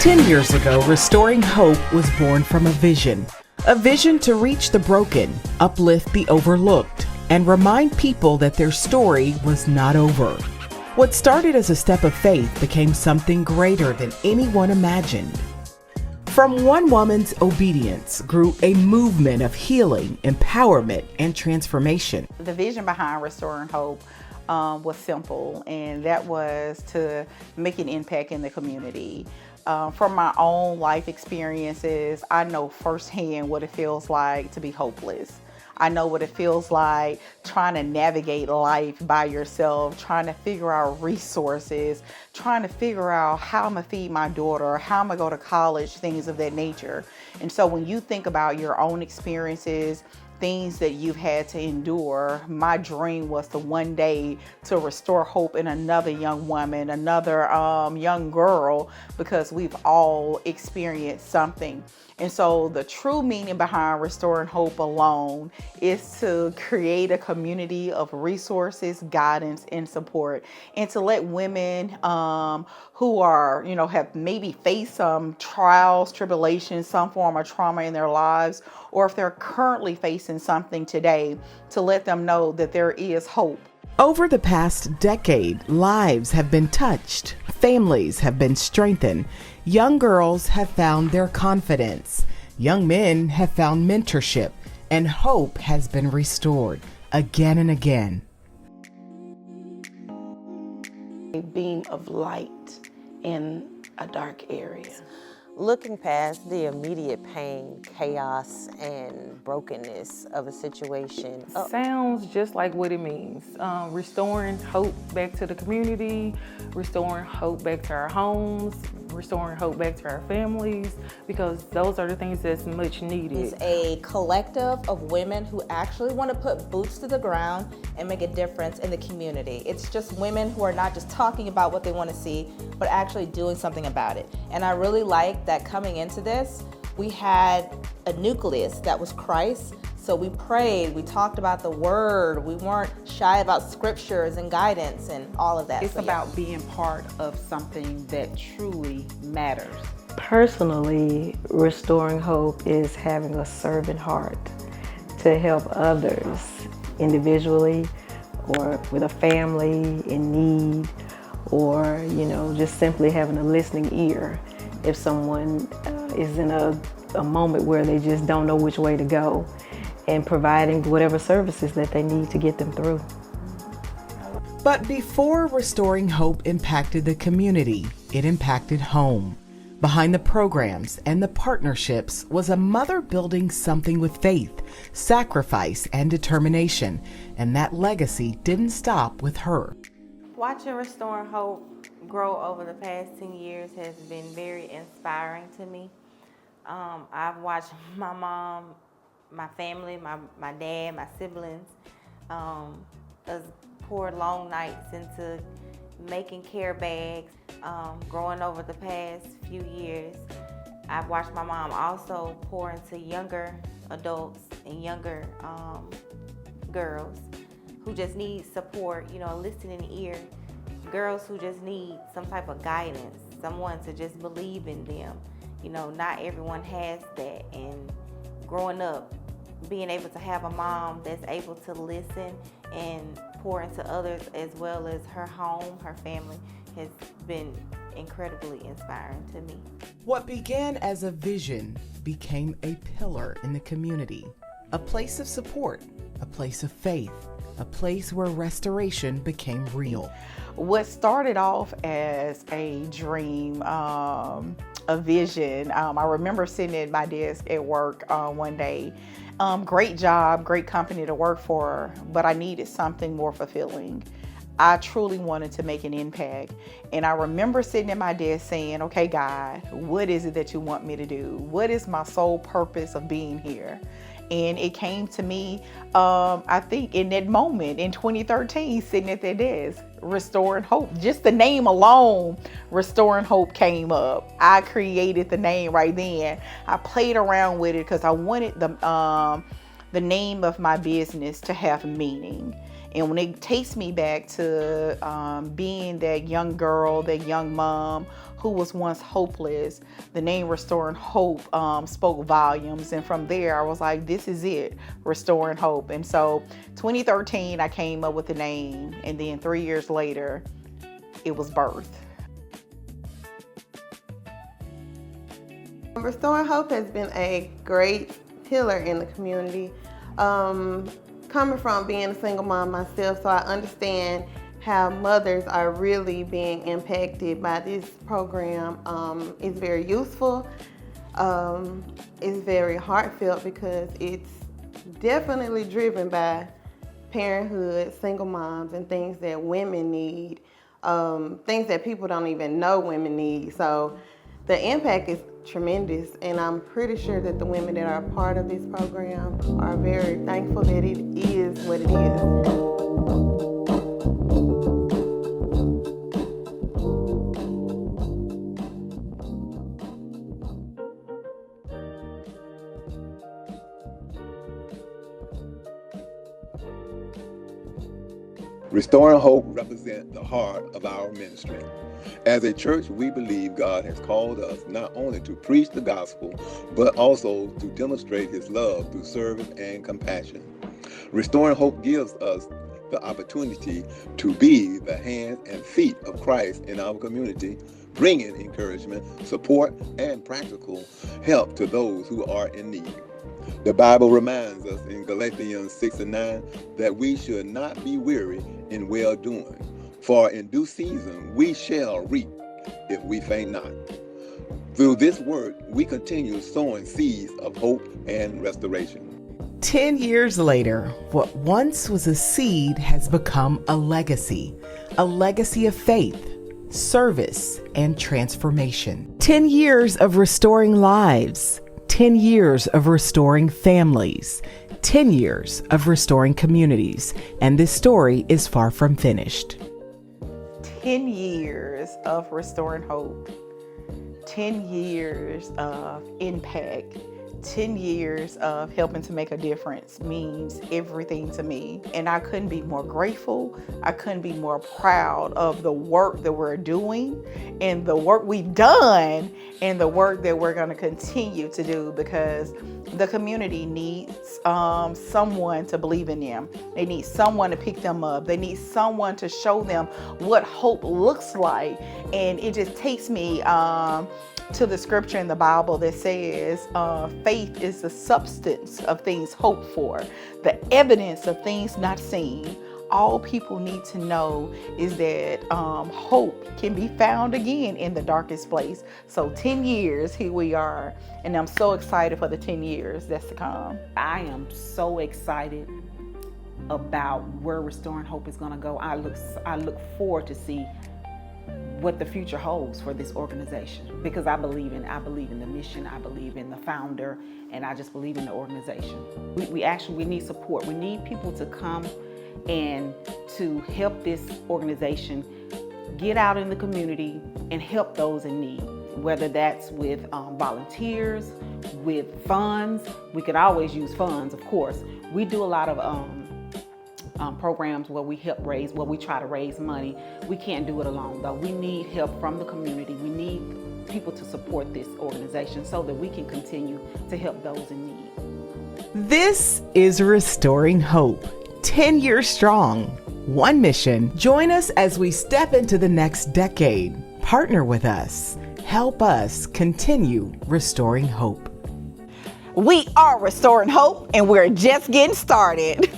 10 years ago, Restoring Hope was born from a vision to reach the broken, uplift the overlooked, and remind people that their story was not over. What started as a step of faith became something greater than anyone imagined. From one woman's obedience grew a movement of healing, empowerment, and transformation. The vision behind Restoring Hope was simple, and that was to make an impact in the community. From my own life experiences, I know firsthand what it feels like to be hopeless. I know what it feels like trying to navigate life by yourself, trying to figure out resources, trying to figure out how I'm gonna feed my daughter, how I'm gonna go to college, things of that nature. And so when you think about your own experiences, things that you've had to endure, my dream was to one day to restore hope in another young woman, another young girl, because we've all experienced something. And so the true meaning behind Restoring Hope alone is to create a community of resources, guidance, and support, and to let women who are, have maybe faced some trials, tribulations, some form of trauma in their lives, or if they're currently facing something today, to let them know that there is hope. Over the past decade, lives have been touched, families have been strengthened, young girls have found their confidence, young men have found mentorship, and hope has been restored again and again. A beam of light in a dark area. Looking past the immediate pain, chaos, and brokenness of a situation. Sounds just like what it means. Restoring hope back to the community, restoring hope back to our homes, restoring hope back to our families, because those are the things that's much needed. It's a collective of women who actually want to put boots to the ground and make a difference in the community. It's just women who are not just talking about what they want to see, but actually doing something about it. And I really like that coming into this, we had a nucleus that was Christ. So we prayed, we talked about the word, we weren't shy about scriptures and guidance and all of that. It's about being part of something that truly matters. Personally, Restoring Hope is having a servant heart to help others individually or with a family in need, or just simply having a listening ear if someone is in a moment where they just don't know which way to go, and providing whatever services that they need to get them through. But before Restoring Hope impacted the community, it impacted home. Behind the programs and the partnerships was a mother building something with faith, sacrifice, and determination, and that legacy didn't stop with her. Watching Restoring Hope grow over the past 10 years has been very inspiring to me. I've watched my mom, my family, my dad, my siblings, us pour long nights into making care bags, growing over the past few years. I've watched my mom also pour into younger adults and younger girls who just need support, a listening ear. Girls who just need some type of guidance, someone to just believe in them. Not everyone has that, and growing up, being able to have a mom that's able to listen and pour into others as well as her home, her family, has been incredibly inspiring to me. What began as a vision became a pillar in the community, a place of support, a place of faith, a place where restoration became real. What started off as a dream, a vision, I remember sitting at my desk at work one day. Great job, great company to work for, but I needed something more fulfilling. I truly wanted to make an impact. And I remember sitting at my desk saying, okay, God, what is it that you want me to do? What is my sole purpose of being here? And it came to me, I think in that moment in 2013, sitting at that desk, Restoring Hope. Just the name alone, Restoring Hope, came up. I created the name right then. I played around with it because I wanted the name of my business to have meaning. And when it takes me back to being that young girl, that young mom who was once hopeless, the name Restoring Hope spoke volumes. And from there, I was like, this is it, Restoring Hope. And so 2013, I came up with the name. And then 3 years later, it was birthed. Restoring Hope has been a great pillar in the community. Coming from being a single mom myself, so I understand how mothers are really being impacted by this program. It's very useful. It's very heartfelt because it's definitely driven by parenthood, single moms, and things that women need, things that people don't even know women need. So the impact is tremendous, and I'm pretty sure that the women that are a part of this program are very thankful that it is what it is. Restoring Hope represents the heart of our ministry. As a church, we believe God has called us not only to preach the gospel, but also to demonstrate His love through service and compassion. Restoring Hope gives us the opportunity to be the hands and feet of Christ in our community, bringing encouragement, support, and practical help to those who are in need. The Bible reminds us in Galatians 6:9 that we should not be weary in well-doing, for in due season we shall reap if we faint not. Through this work, we continue sowing seeds of hope and restoration. 10 years later, what once was a seed has become a legacy of faith, service, and transformation. 10 years of restoring lives, 10 years of restoring families, 10 years of restoring communities, and this story is far from finished. 10 years of Restoring Hope, 10 years of impact, 10 years of helping to make a difference means everything to me. And I couldn't be more grateful. I couldn't be more proud of the work that we're doing and the work we've done and the work that we're going to continue to do, because the community needs someone to believe in them. They need someone to pick them up. They need someone to show them what hope looks like. And it just takes me to the scripture in the Bible that says faith is the substance of things hoped for, the evidence of things not seen. All people need to know is that hope can be found again in the darkest place. So 10 years, here we are, and I'm so excited for the 10 years that's to come. I am so excited about where Restoring Hope is going to go. I look forward to see what the future holds for this organization, because I believe in the mission, I believe in the founder, and I just believe in the organization. We need support. We need people to come and to help this organization get out in the community and help those in need, whether that's with volunteers, with funds. We could always use funds, of course. We do a lot of programs where we try to raise money. We can't do it alone, though. We need help from the community. We need people to support this organization so that we can continue to help those in need. This is Restoring Hope, 10 years strong, one mission. Join us as we step into the next decade. Partner with us. Help us continue restoring hope. We are Restoring Hope, and we're just getting started.